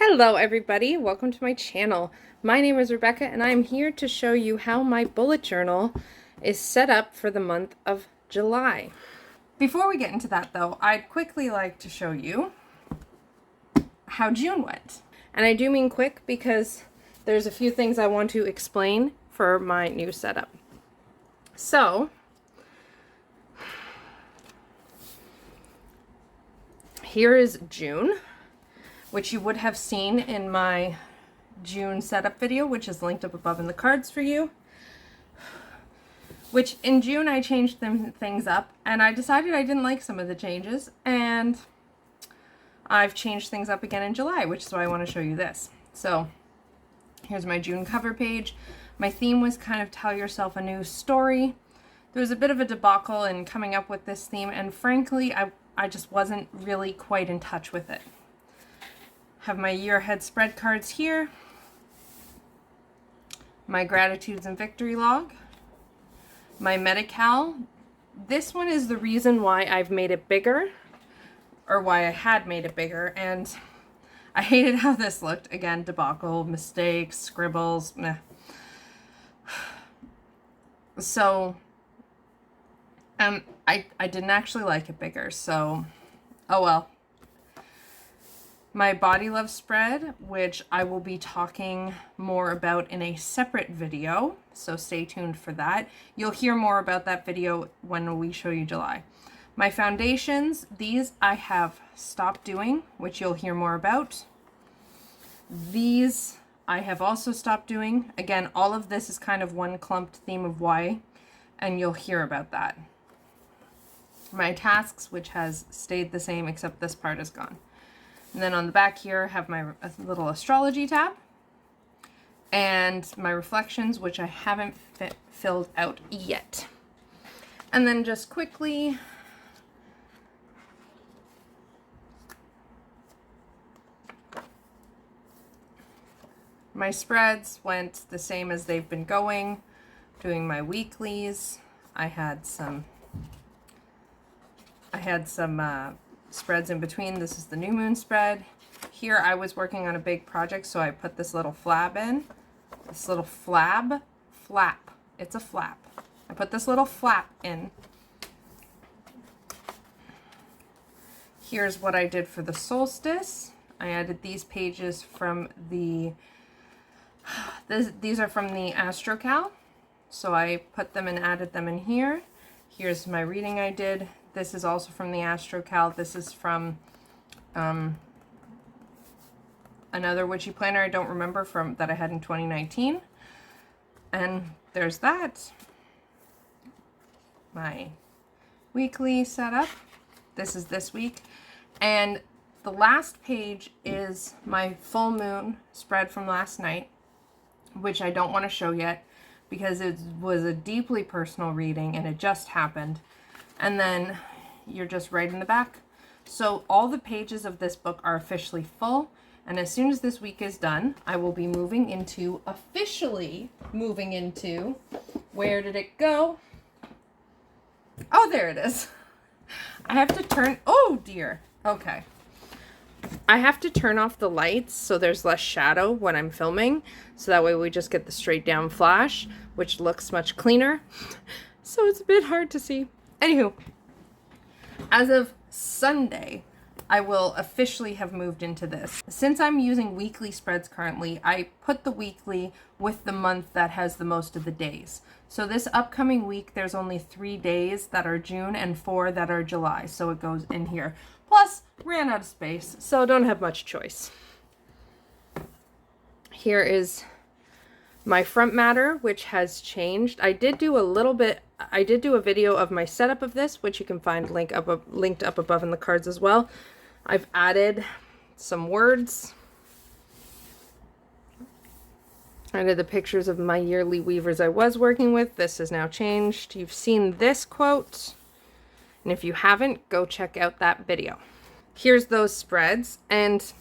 Hello everybody, welcome to my channel. My name is Rebecca and I'm here to show you how my bullet journal is set up for the month of July. Before we get into that though, I'd quickly like to show you how June went. And I do mean quick because there's a few things I want to explain for my new setup. So, here is June, which you would have seen in my June setup video, which is linked up above in the cards for you. Which in June I changed things up, and I decided I didn't like some of the changes, and I've changed things up again in July, which is why I want to show you this. So here's my June cover page. My theme was kind of tell yourself a new story. There was a bit of a debacle in coming up with this theme, and frankly, I just wasn't really quite in touch with it. Have my year ahead spread cards here, my gratitudes and victory log, my Medi-Cal. This one is the reason why I've made it bigger, or why I had made it bigger, and I hated how this looked. Again, debacle, mistakes, scribbles, meh. So, I didn't actually like it bigger, so, oh well. My body love spread, which I will be talking more about in a separate video, so stay tuned for that. You'll hear more about that video when we show you July. My foundations, these I have stopped doing, which you'll hear more about. These I have also stopped doing. Again, all of this is kind of one clumped theme of why, and you'll hear about that. My tasks, which has stayed the same except this part is gone. And then on the back here, I have my little astrology tab and my reflections, which I haven't filled out yet. And then just quickly, my spreads went the same as they've been going, doing my weeklies. I had some spreads in between. This is the new moon spread. Here I was working on a big project, so I put this little flap in. This little flap. It's a flap. I put this little flap in. Here's what I did for the solstice. I added these pages from the, these are from the Astrocal. So I put them and added them in here. Here's my reading I did. This is also from the Astrocal. This is from another witchy planner I don't remember from that I had in 2019. And there's that. My weekly setup. This is this week. And the last page is my full moon spread from last night, which I don't want to show yet because it was a deeply personal reading and it just happened. And then you're just right in the back. So all the pages of this book are officially full. And as soon as this week is done, I will be officially moving into, where did it go? Oh, there it is. I have to turn, oh dear. Okay. I have to turn off the lights so there's less shadow when I'm filming. So that way we just get the straight down flash, which looks much cleaner. So it's a bit hard to see. Anywho, as of Sunday, I will officially have moved into this. Since I'm using weekly spreads currently, I put the weekly with the month that has the most of the days. So this upcoming week, there's only 3 days that are June and 4 that are July. So it goes in here. Plus, ran out of space, so don't have much choice. Here is my front matter, which has changed. I did do a video of my setup of this, which you can find linked up above in the cards as well. I've added some words. I did the pictures of my yearly weavers I was working with. This has now changed. You've seen this quote, and if you haven't, go check out that video. Here's those spreads, and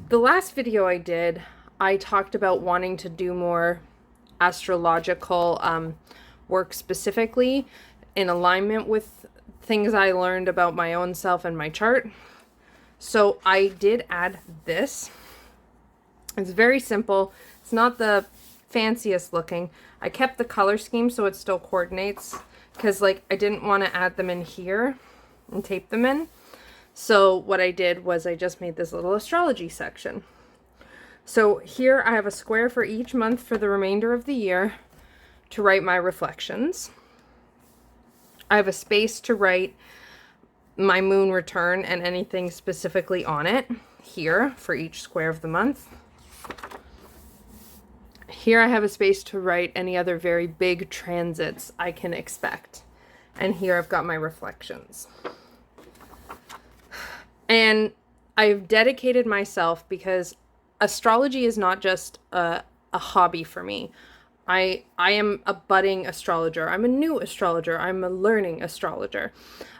the last video I did, I talked about wanting to do more astrological work specifically in alignment with things I learned about my own self and my chart. So I did add this. It's very simple. It's not the fanciest looking. I kept the color scheme so it still coordinates, because like I didn't want to add them in here and tape them in. So what I did was I just made this little astrology section. So here I have a square for each month for the remainder of the year to write my reflections. I have a space to write my moon return and anything specifically on it here for each square of the month. Here I have a space to write any other very big transits I can expect. And here I've got my reflections. And I've dedicated myself, because astrology is not just a hobby for me. I am a budding astrologer. I'm a new astrologer. I'm a learning astrologer.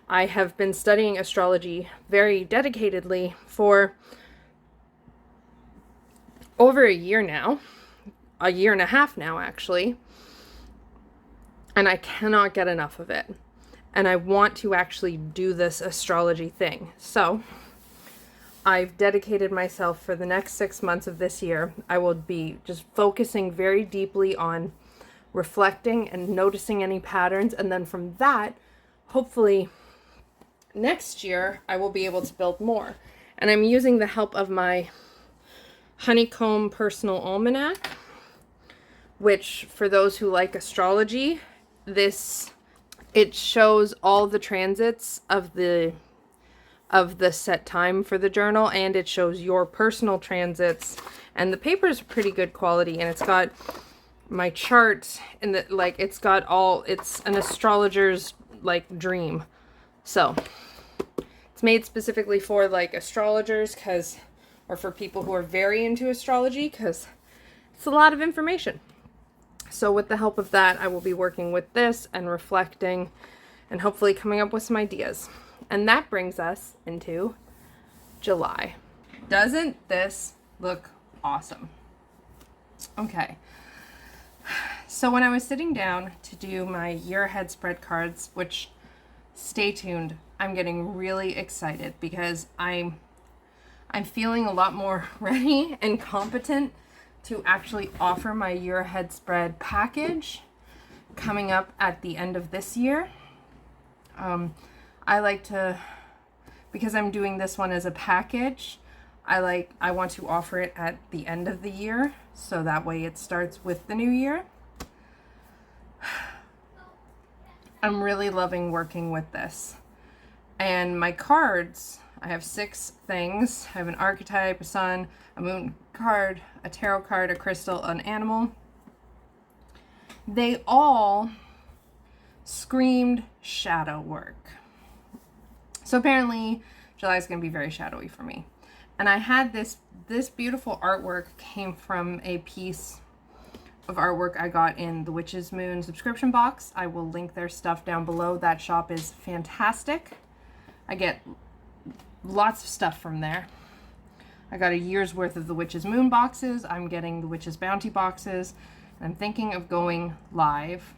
I have been studying astrology very dedicatedly for over a year now. A year and a half now, actually. And I cannot get enough of it. And I want to actually do this astrology thing. So I've dedicated myself for the next 6 months of this year. I will be just focusing very deeply on reflecting and noticing any patterns. And then from that, hopefully next year, I will be able to build more. And I'm using the help of my Honeycomb Personal Almanac, which for those who like astrology, it shows all the transits of the set time for the journal, and it shows your personal transits, and the paper is pretty good quality, and it's got my chart, and it's an astrologer's like dream. So it's made specifically for like astrologers, or for people who are very into astrology, because it's a lot of information. So with the help of that, I will be working with this and reflecting and hopefully coming up with some ideas. And that brings us into July. Doesn't this look awesome? Okay. So when I was sitting down to do my year ahead spread cards, which, stay tuned, I'm getting really excited because I'm feeling a lot more ready and competent to actually offer my year ahead spread package coming up at the end of this year. I like to, because I'm doing this one as a package, I want to offer it at the end of the year, so that way it starts with the new year. I'm really loving working with this. And my cards, I have 6 things. I have an archetype, a sun, a moon card, a tarot card, a crystal, an animal. They all screamed shadow work. So apparently July is going to be very shadowy for me. And I had this beautiful artwork came from a piece of artwork I got in the Witch's Moon subscription box. I will link their stuff down below. That shop is fantastic. I get lots of stuff from there. I got a year's worth of the Witch's Moon boxes. I'm getting the Witch's Bounty boxes. And I'm thinking of going live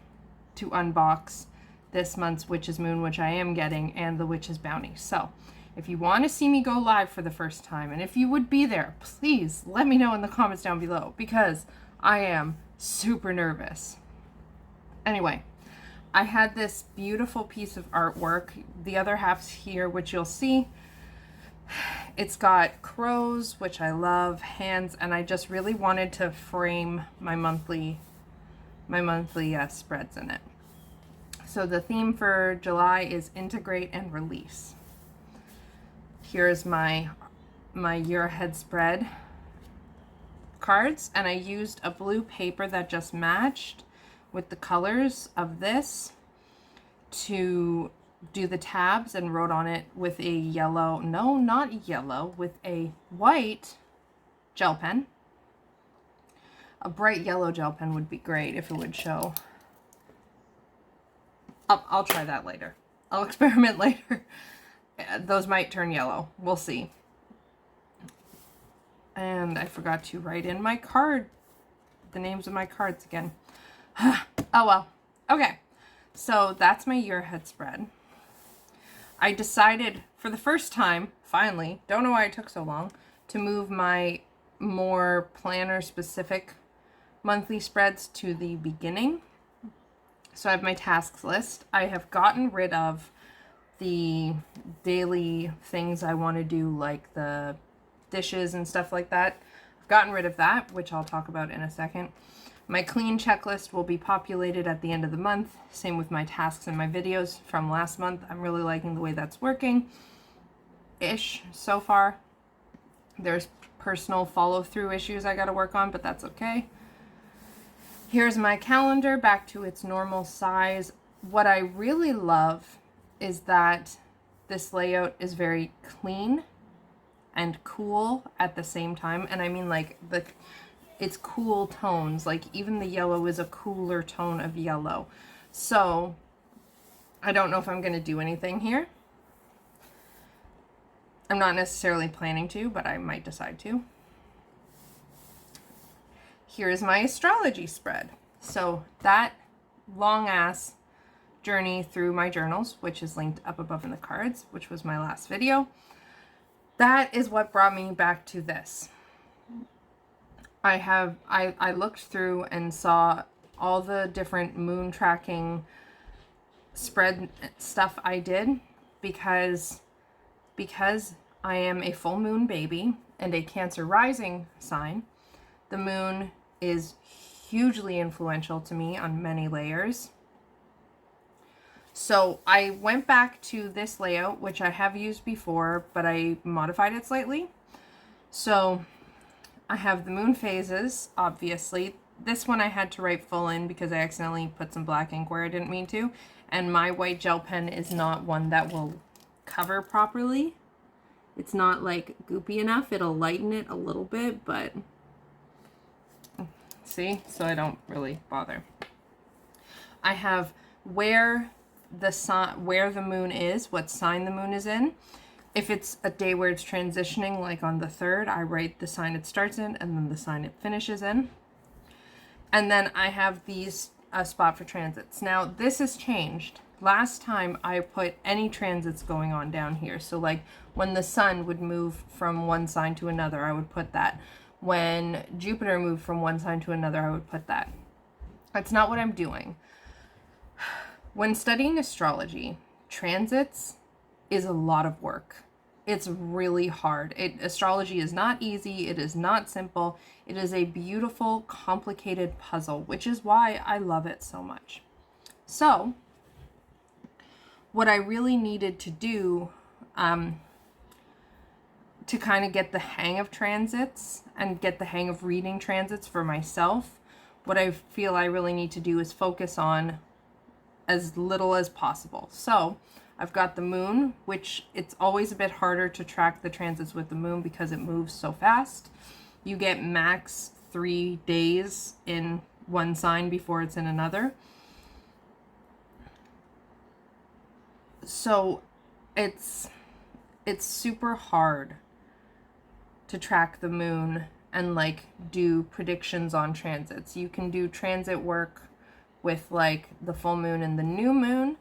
to unbox this month's Witch's Moon, which I am getting, and the Witch's Bounty. So if you want to see me go live for the first time, and if you would be there, please let me know in the comments down below, because I am super nervous. Anyway, I had this beautiful piece of artwork. The other half's here, which you'll see. It's got crows, which I love, hands, and I just really wanted to frame my monthly spreads in it. So the theme for July is integrate and release. Here's my year ahead spread cards, and I used a blue paper that just matched with the colors of this to do the tabs, and wrote on it with a yellow, no, not yellow, with a white gel pen. A bright yellow gel pen would be great if it would show. I'll try that later. I'll experiment later. Those might turn yellow. We'll see. And I forgot to write in my card, the names of my cards again. Oh well. Okay. So that's my year ahead spread. I decided for the first time, finally, don't know why it took so long, to move my more planner specific monthly spreads to the beginning. So I have my tasks list. I have gotten rid of the daily things I want to do, like the dishes and stuff like that. I've gotten rid of that, which I'll talk about in a second. My clean checklist will be populated at the end of the month. Same with my tasks and my videos from last month. I'm really liking the way that's working-ish so far. There's personal follow-through issues I got to work on, but that's okay. Here's my calendar back to its normal size. What I really love is that this layout is very clean and cool at the same time. And I mean, like, it's cool tones. Like, even the yellow is a cooler tone of yellow. So I don't know if I'm going to do anything here. I'm not necessarily planning to, but I might decide to. Here's my astrology spread. So that long ass journey through my journals, which is linked up above in the cards, which was my last video, that is what brought me back to this. I looked through and saw all the different moon tracking spread stuff I did because I am a full moon baby and a Cancer rising sign. The moon is hugely influential to me on many layers. So I went back to this layout, which I have used before, but I modified it slightly. So I have the moon phases, obviously. This one I had to write full in because I accidentally put some black ink where I didn't mean to. And my white gel pen is not one that will cover properly. It's not like goopy enough. It'll lighten it a little bit, but see? So I don't really bother. I have where the moon is, what sign the moon is in. If it's a day where it's transitioning, like on the 3rd, I write the sign it starts in and then the sign it finishes in. And then I have a spot for transits. Now, this has changed. Last time I put any transits going on down here. So like when the sun would move from one sign to another, I would put that. When Jupiter moved from one sign to another, I would put that. That's not what I'm doing. When studying astrology, transits is a lot of work. It's really hard. Astrology is not easy. It is not simple. It is a beautiful, complicated puzzle, which is why I love it so much. So, what I really needed to do to kind of get the hang of transits and get the hang of reading transits for myself, what I feel I really need to do is focus on as little as possible. So I've got the moon, which it's always a bit harder to track the transits with the moon because it moves so fast. You get max 3 days in one sign before it's in another. So it's super hard to track the moon and like do predictions on transits. You can do transit work with like the full moon and the new moon.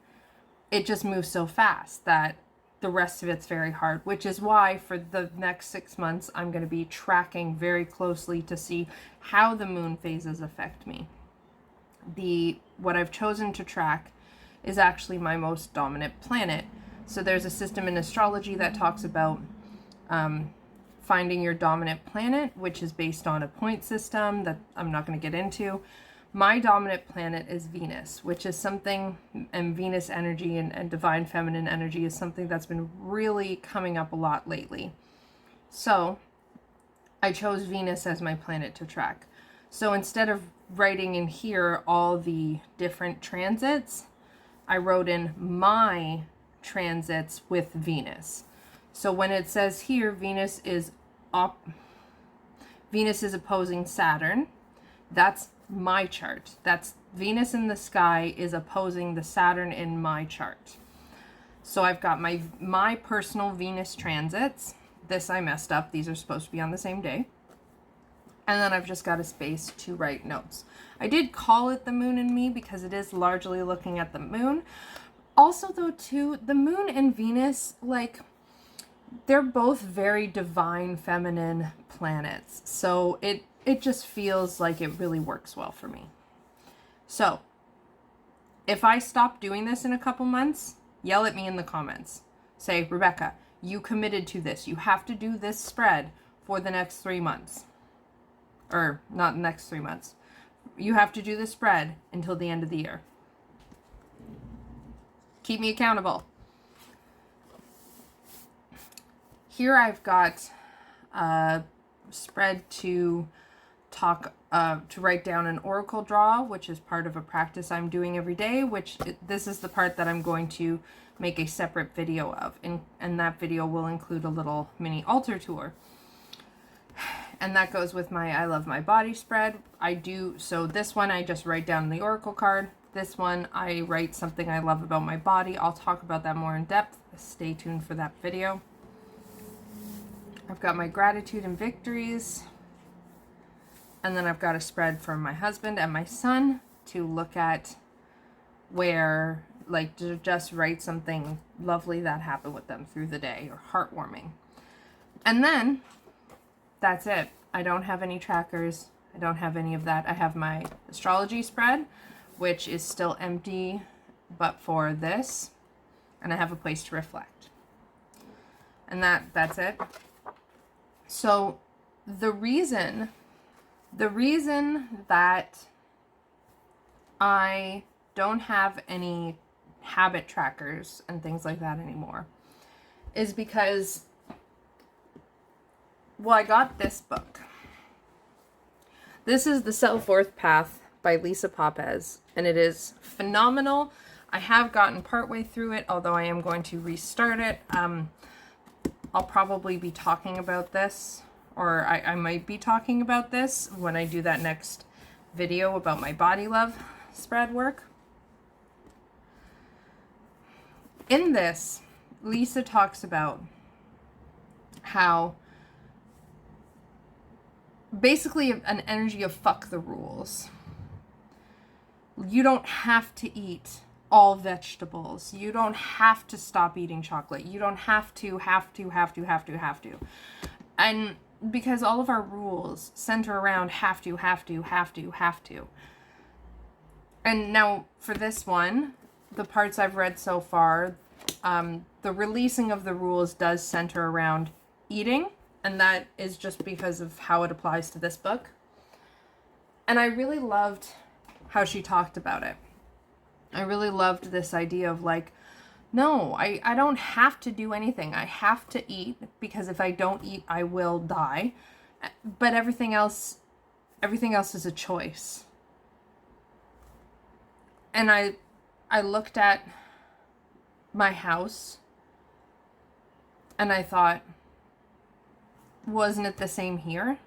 It just moves so fast that the rest of it's very hard, which is why for the next 6 months, I'm going to be tracking very closely to see how the moon phases affect me. What I've chosen to track is actually my most dominant planet. So there's a system in astrology that talks about finding your dominant planet, which is based on a point system that I'm not going to get into. My dominant planet is Venus, which is something, and Venus energy and divine feminine energy is something that's been really coming up a lot lately. So I chose Venus as my planet to track. So instead of writing in here all the different transits, I wrote in my transits with Venus. So when it says here, Venus is opposing Saturn, that's my chart. That's Venus in the sky is opposing the Saturn in my chart. So I've got my personal Venus transits. This I messed up. These are supposed to be on the same day. And then I've just got a space to write notes. I did call it the moon and me because it is largely looking at the moon. Also though too, the moon and Venus, like they're both very divine feminine planets. So it just feels like it really works well for me. So if I stop doing this in a couple months, yell at me in the comments. Say, Rebecca, you committed to this. You have to do this spread for the next 3 months. Or not the next 3 months. You have to do the spread until the end of the year. Keep me accountable. Here I've got a spread to write down an oracle draw, which is part of a practice I'm doing every day, this is the part that I'm going to make a separate video of. And that video will include a little mini altar tour. And that goes with my I Love My Body spread. So this one I just write down the oracle card. This one I write something I love about my body. I'll talk about that more in depth. Stay tuned for that video. I've got my gratitude and victories. And then I've got a spread from my husband and my son to look at where, like, to just write something lovely that happened with them through the day or heartwarming. And then that's it. I don't have any trackers. I don't have any of that. I have my astrology spread, which is still empty, but for this. And I have a place to reflect. And that's it. So the reason that I don't have any habit trackers and things like that anymore is because, well, I got this book. This is The Self-Worth Path by Lisa Papez, and it is phenomenal. I have gotten partway through it, although I am going to restart it. I'll probably be talking about this, or I might be talking about this when I do that next video about my body love spread work. In this, Lisa talks about how basically an energy of fuck the rules. You don't have to eat all vegetables. You don't have to stop eating chocolate. You don't have to. And because all of our rules center around have to. And now for this one, the parts I've read so far, the releasing of the rules does center around eating. And that is just because of how it applies to this book. And I really loved how she talked about it. I really loved this idea of like, no, I don't have to do anything. I have to eat because if I don't eat, I will die. But everything else is a choice. And I looked at my house and I thought, wasn't it the same here?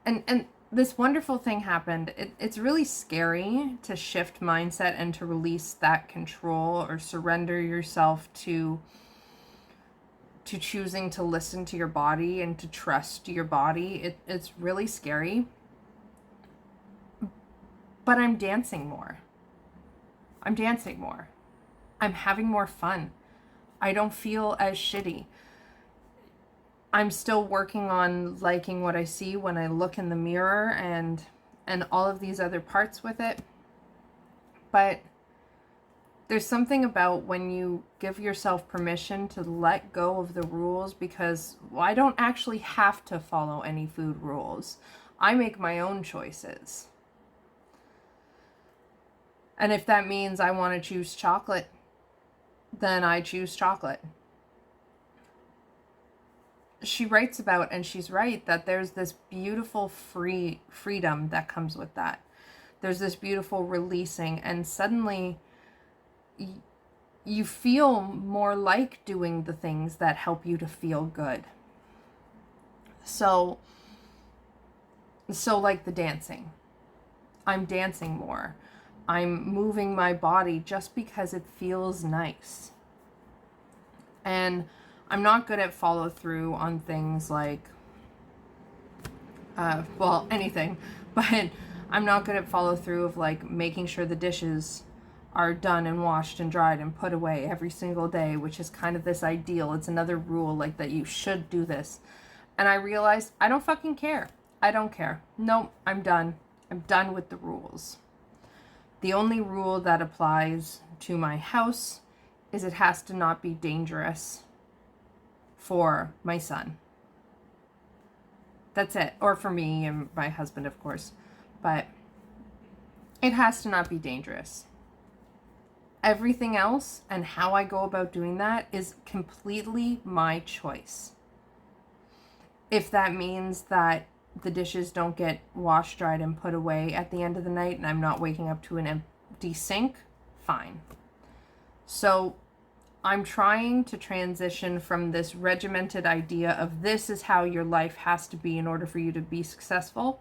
And this wonderful thing happened. It's really scary to shift mindset and to release that control or surrender yourself to choosing to listen to your body and to trust your body. It's really scary. But I'm dancing more. I'm having more fun. I don't feel as shitty. I'm still working on liking what I see when I look in the mirror and all of these other parts with it. But there's something about when you give yourself permission to let go of the rules, because I don't actually have to follow any food rules. I make my own choices. And if that means I want to choose chocolate, then I choose chocolate. She writes about, and she's right, that there's this beautiful freedom that comes with that. There's this beautiful releasing, and suddenly you feel more like doing the things that help you to feel good. So like the dancing. I'm dancing more. I'm moving my body just because it feels nice. And I'm not good at follow through on things like, anything, but I'm not good at follow through of like making sure the dishes are done and washed and dried and put away every single day, which is kind of this ideal. It's another rule, like, that you should do this. And I realized I don't fucking care. I don't care. Nope, I'm done. I'm done with the rules. The only rule that applies to my house is it has to not be dangerous for my son. That's it. Or for me and my husband, of course. But it has to not be dangerous. Everything else and how I go about doing that is completely my choice. If that means that the dishes don't get washed, dried, and put away at the end of the night and I'm not waking up to an empty sink, fine. So I'm trying to transition from this regimented idea of this is how your life has to be in order for you to be successful.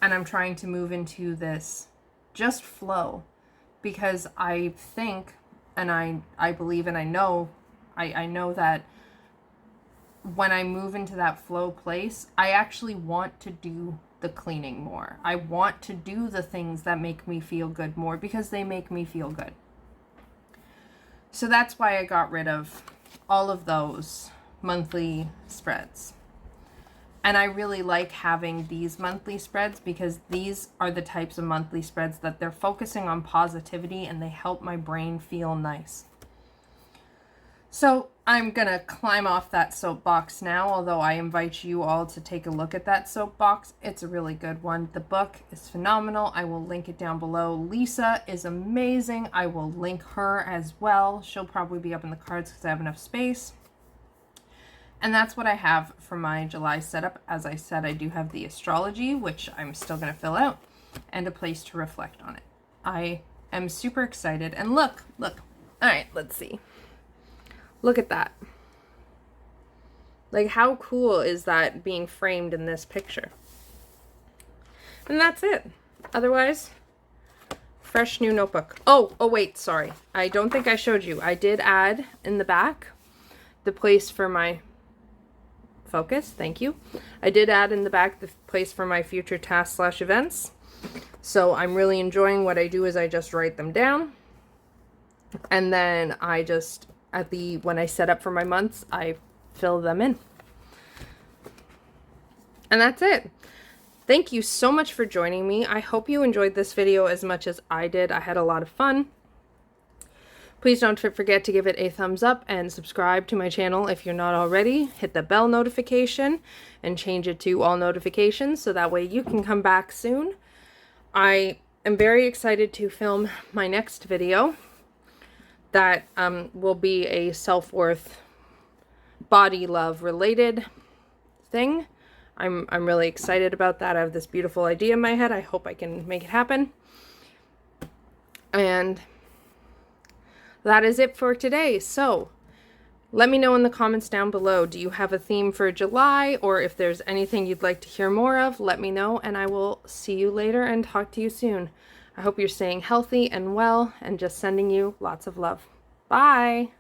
And I'm trying to move into this just flow, because I think, and I believe, and I know that when I move into that flow place, I actually want to do the cleaning more. I want to do the things that make me feel good more because they make me feel good. So that's why I got rid of all of those monthly spreads. And I really like having these monthly spreads because these are the types of monthly spreads that they're focusing on positivity and they help my brain feel nice. So I'm going to climb off that soapbox now, although I invite you all to take a look at that soapbox. It's a really good one. The book is phenomenal. I will link it down below. Lisa is amazing. I will link her as well. She'll probably be up in the cards because I have enough space. And that's what I have for my July setup. As I said, I do have the astrology, which I'm still going to fill out, and a place to reflect on it. I am super excited. And look. All right, let's see. Look at that. Like, how cool is that being framed in this picture? And that's it. Otherwise, fresh new notebook. Oh, wait, sorry. I don't think I showed you. I did add in the back the place for my focus. Thank you. I did add in the back the place for my future tasks/events. So I'm really enjoying what I do is I just write them down. And then I just, when I set up for my months, I fill them in. And that's it. Thank you so much for joining me. I hope you enjoyed this video as much as I did. I had a lot of fun. Please don't forget to give it a thumbs up and subscribe to my channel if you're not already. Hit the bell notification and change it to all notifications so that way you can come back soon. I am very excited to film my next video that will be a self-worth, body love related thing. I'm really excited about that. I have this beautiful idea in my head. I hope I can make it happen. And that is it for today. So let me know in the comments down below. Do you have a theme for July, or if there's anything you'd like to hear more of, let me know, and I will see you later and talk to you soon. I hope you're staying healthy and well, and just sending you lots of love. Bye.